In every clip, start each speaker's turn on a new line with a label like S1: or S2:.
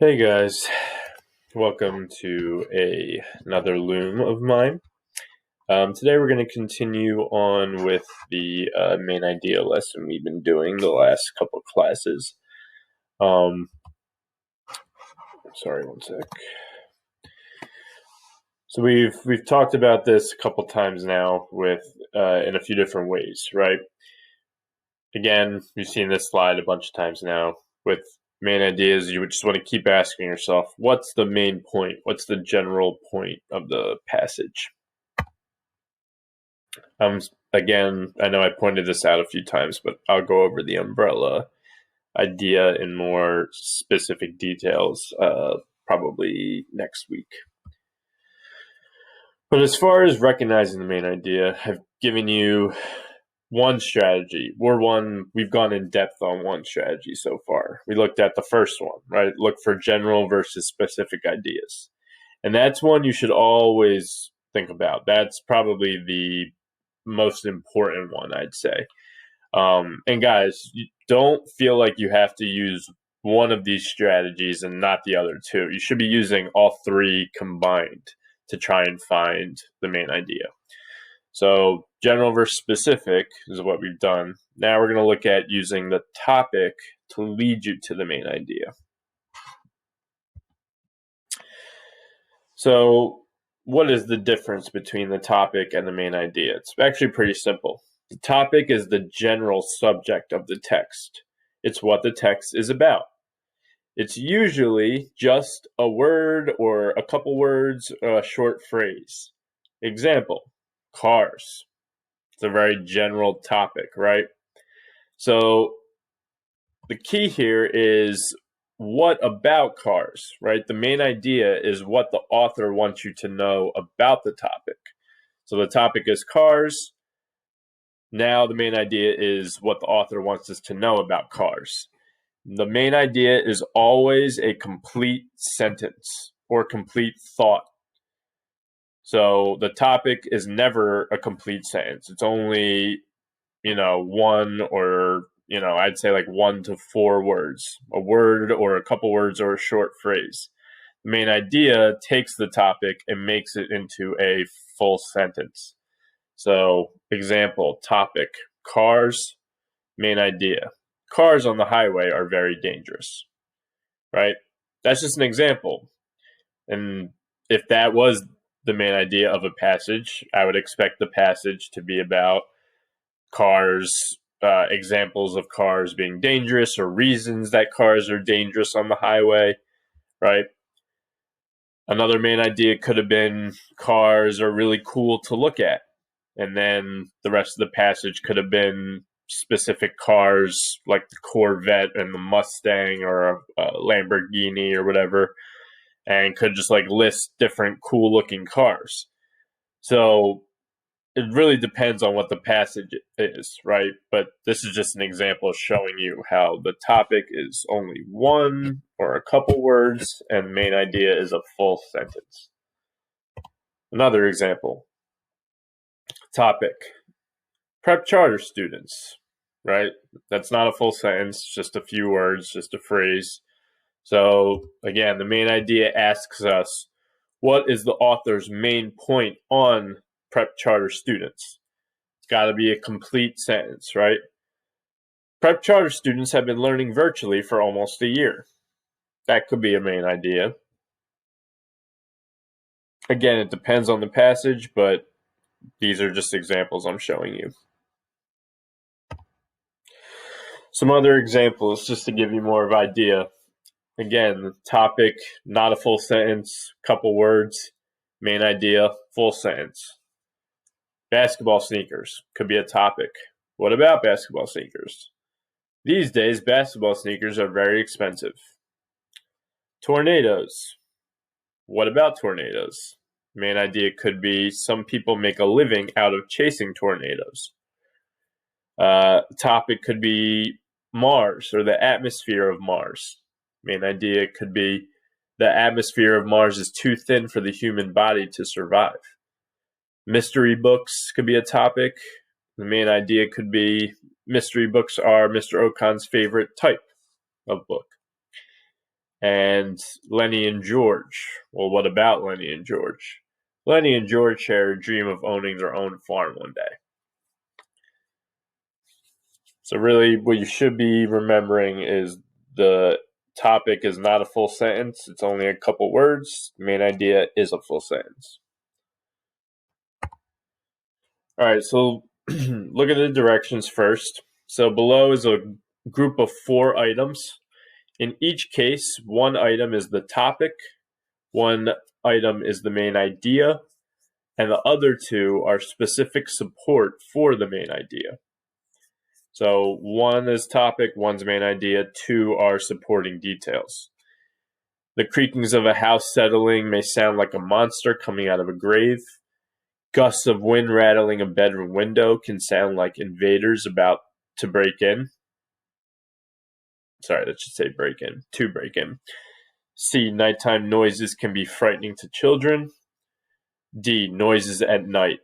S1: Hey guys, welcome to another Loom of mine. Today we're going to continue on with the main idea lesson we've been doing the last couple of classes. Sorry, one sec. So we've talked about this a couple times now with in a few different ways, right? Again, you've seen this slide a bunch of times now with main ideas. You would just want to keep asking yourself, what's the main point? What's the general point of the passage? Again, I know I pointed this out a few times, but I'll go over the umbrella idea in more specific details probably next week. But as far as recognizing the main idea, I've given you one strategy. We've gone in depth on one strategy so far. We looked at the first one, right? Look for general versus specific ideas. And that's one you should always think about. That's probably the most important one, I'd say. And guys, you don't feel like you have to use one of these strategies and not the other two. You should be using all three combined to try and find the main idea. So general versus specific is what we've done. Now we're going to look at using the topic to lead you to the main idea. So what is the difference between the topic and the main idea? It's actually pretty simple. The topic is the general subject of the text. It's what the text is about. It's usually just a word or a couple words or a short phrase. Example, cars. It's a very general topic, right? So the key here is what about cars, right? The main idea is what the author wants you to know about the topic. So the topic is cars. Now the main idea is what the author wants us to know about cars. The main idea is always a complete sentence or complete thought. So the topic is never a complete sentence. It's only, one or, I'd say like 1 to 4 words, a word or a couple words or a short phrase. The main idea takes the topic and makes it into a full sentence. So, example, topic, cars, main idea. Cars on the highway are very dangerous, right? That's just an example. And if that was the main idea of a passage, I would expect the passage to be about cars, examples of cars being dangerous or reasons that cars are dangerous on the highway, right? Another main idea could have been cars are really cool to look at. And then the rest of the passage could have been specific cars like the Corvette and the Mustang or a Lamborghini or whatever, and could just like list different cool looking cars. So it really depends on what the passage is, right? But this is just an example showing you how the topic is only one or a couple words and the main idea is a full sentence. Another example, topic, prep charter students, right? That's not a full sentence, just a few words, just a phrase. So again, the main idea asks us, what is the author's main point on prep charter students? It's got to be a complete sentence, right? Prep charter students have been learning virtually for almost a year. That could be a main idea. Again, it depends on the passage, but these are just examples I'm showing you. Some other examples, just to give you more of an idea. Again, topic, not a full sentence, couple words, main idea, full sentence. Basketball sneakers could be a topic. What about basketball sneakers? These days, basketball sneakers are very expensive. Tornadoes. What about tornadoes? Main idea could be some people make a living out of chasing tornadoes. Topic could be Mars or the atmosphere of Mars. Main idea could be the atmosphere of Mars is too thin for the human body to survive. Mystery books could be a topic. The main idea could be mystery books are Mr. Okan's favorite type of book. and Lenny and George. Well, what about Lenny and George? Lenny and George share a dream of owning their own farm one day. So really what you should be remembering is the topic is not a full sentence. It's only a couple words. The main idea is a full sentence. All right, so look at the directions first. So below is a group of 4 items. In each case, one item is the topic, one item is the main idea, and the other 2 are specific support for the main idea. So one is topic, one's main idea, 2 are supporting details. The creakings of a house settling may sound like a monster coming out of a grave. Gusts of wind rattling a bedroom window can sound like invaders about to break in. Sorry, that should say break in, to break in. C, nighttime noises can be frightening to children. D, noises at night.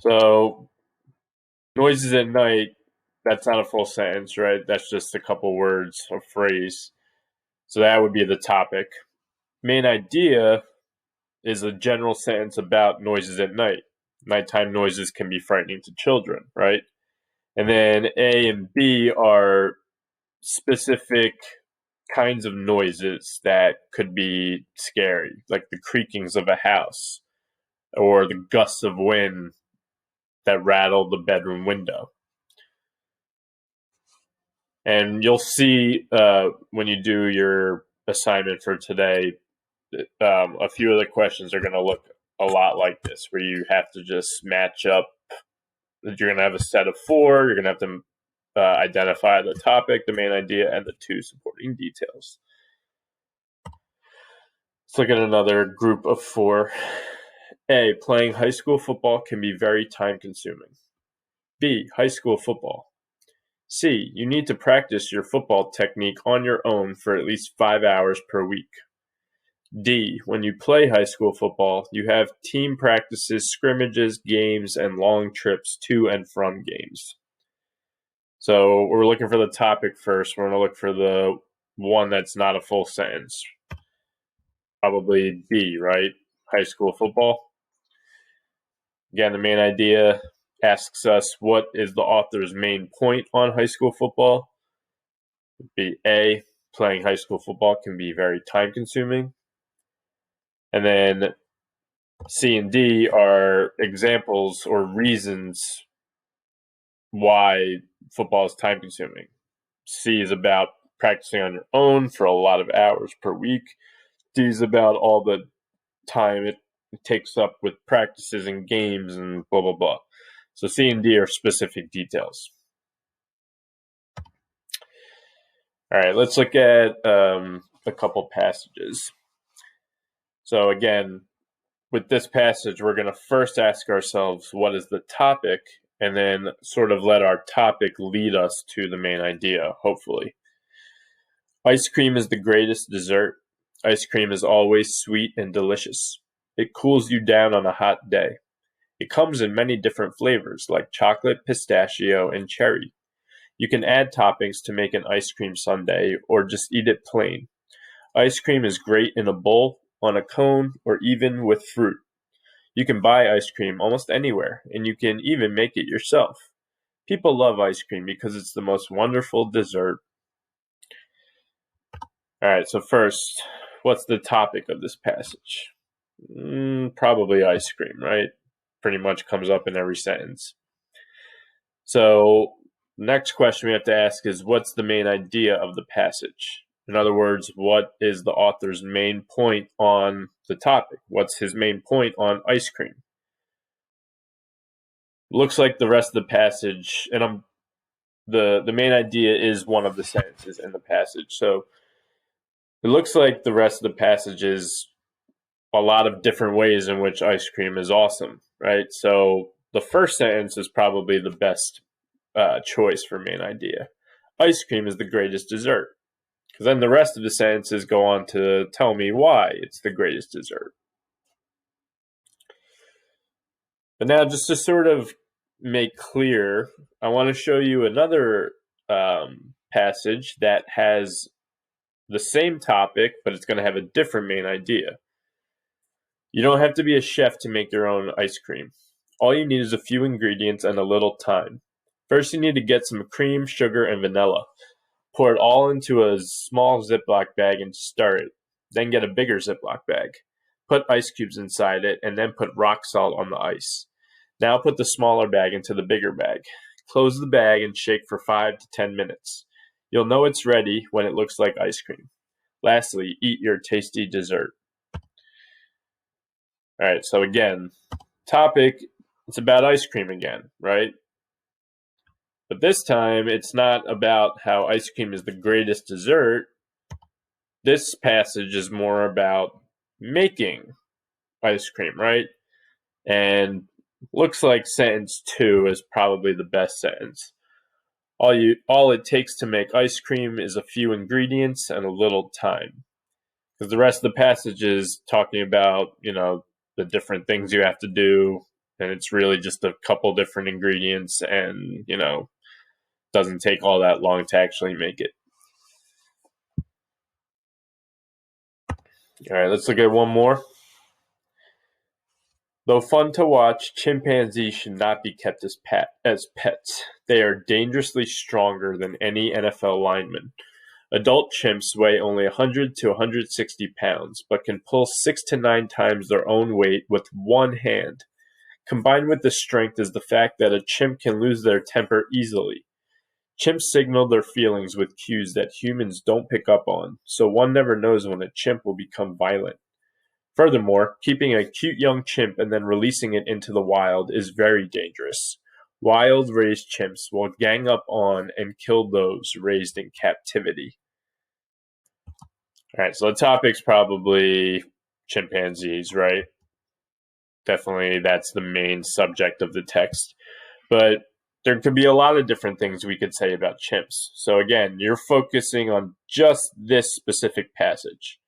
S1: So, noises at night, that's not a full sentence, right? That's just a couple words, a phrase. So that would be the topic. Main idea is a general sentence about noises at night. Nighttime noises can be frightening to children, right? And then A and B are specific kinds of noises that could be scary, like the creakings of a house or the gusts of wind that rattle the bedroom window. And you'll see when you do your assignment for today, a few of the questions are going to look a lot like this, where you have to just match up. You're going to have a set of 4. You're going to have to identify the topic, the main idea, and the 2 supporting details. Let's look at another group of 4. A, playing high school football can be very time consuming. B, high school football. C, you need to practice your football technique on your own for at least 5 hours per week. D, when you play high school football, you have team practices, scrimmages, games, and long trips to and from games. So we're looking for the topic first. We're going to look for the one that's not a full sentence. Probably B, right? High school football. Again, the main idea asks us what is the author's main point on high school football. It would be A, playing high school football can be very time consuming. And then C and D are examples or reasons why football is time consuming. C is about practicing on your own for a lot of hours per week. D is about all the time it takes up with practices and games and blah, blah, blah. So C and D are specific details. All right, let's look at a couple passages. So again, with this passage, we're going to first ask ourselves, what is the topic? And then sort of let our topic lead us to the main idea, hopefully. Ice cream is the greatest dessert. Ice cream is always sweet and delicious. It cools you down on a hot day. It comes in many different flavors, like chocolate, pistachio, and cherry. You can add toppings to make an ice cream sundae, or just eat it plain. Ice cream is great in a bowl, on a cone, or even with fruit. You can buy ice cream almost anywhere, and you can even make it yourself. People love ice cream because it's the most wonderful dessert. All right, so first, what's the topic of this passage? Probably ice cream, right? Pretty much comes up in every sentence. So, next question we have to ask is, what's the main idea of the passage? In other words, what is the author's main point on the topic? What's his main point on ice cream? Looks like the rest of the passage, and the main idea is one of the sentences in the passage. So it looks like the rest of the passage is a lot of different ways in which ice cream is awesome, right? So the first sentence is probably the best choice for main idea. Ice cream is the greatest dessert. Because then the rest of the sentences go on to tell me why it's the greatest dessert. But now, just to sort of make clear, I want to show you another passage that has the same topic, but it's going to have a different main idea. You don't have to be a chef to make your own ice cream. All you need is a few ingredients and a little time. First, you need to get some cream, sugar, and vanilla. Pour it all into a small Ziploc bag and stir it. Then get a bigger Ziploc bag. Put ice cubes inside it and then put rock salt on the ice. Now put the smaller bag into the bigger bag. Close the bag and shake for 5 to 10 minutes. You'll know it's ready when it looks like ice cream. Lastly, eat your tasty dessert. All right, so again, topic, it's about ice cream again, right? But this time, it's not about how ice cream is the greatest dessert. This passage is more about making ice cream, right? And looks like sentence 2 is probably the best sentence. All it takes to make ice cream is a few ingredients and a little time. Because the rest of the passage is talking about, the different things you have to do, and it's really just a couple different ingredients, and doesn't take all that long to actually make it. All right, let's look at one more. Though fun to watch, chimpanzees should not be kept as pets. They are dangerously stronger than any NFL lineman. Adult chimps weigh only 100 to 160 pounds, but can pull 6 to 9 times their own weight with one hand. Combined with this strength is the fact that a chimp can lose their temper easily. Chimps signal their feelings with cues that humans don't pick up on, so one never knows when a chimp will become violent. Furthermore, keeping a cute young chimp and then releasing it into the wild is very dangerous. Wild-raised chimps will gang up on and kill those raised in captivity. All right, so the topic's probably chimpanzees, right? Definitely that's the main subject of the text. But there could be a lot of different things we could say about chimps. So again, you're focusing on just this specific passage.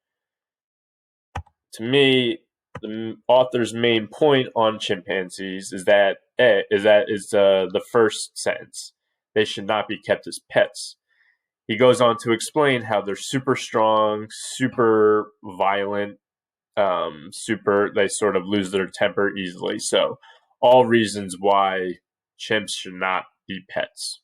S1: To me, the author's main point on chimpanzees is the first sentence. They should not be kept as pets. He goes on to explain how they're super strong, super violent, they sort of lose their temper easily. So all reasons why chimps should not be pets.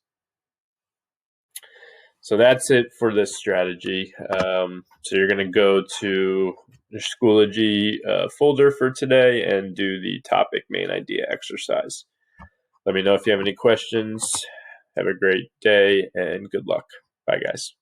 S1: So that's it for this strategy. So you're going to go to your Schoology folder for today and do the topic main idea exercise. Let me know if you have any questions. Have a great day and good luck. Bye, guys.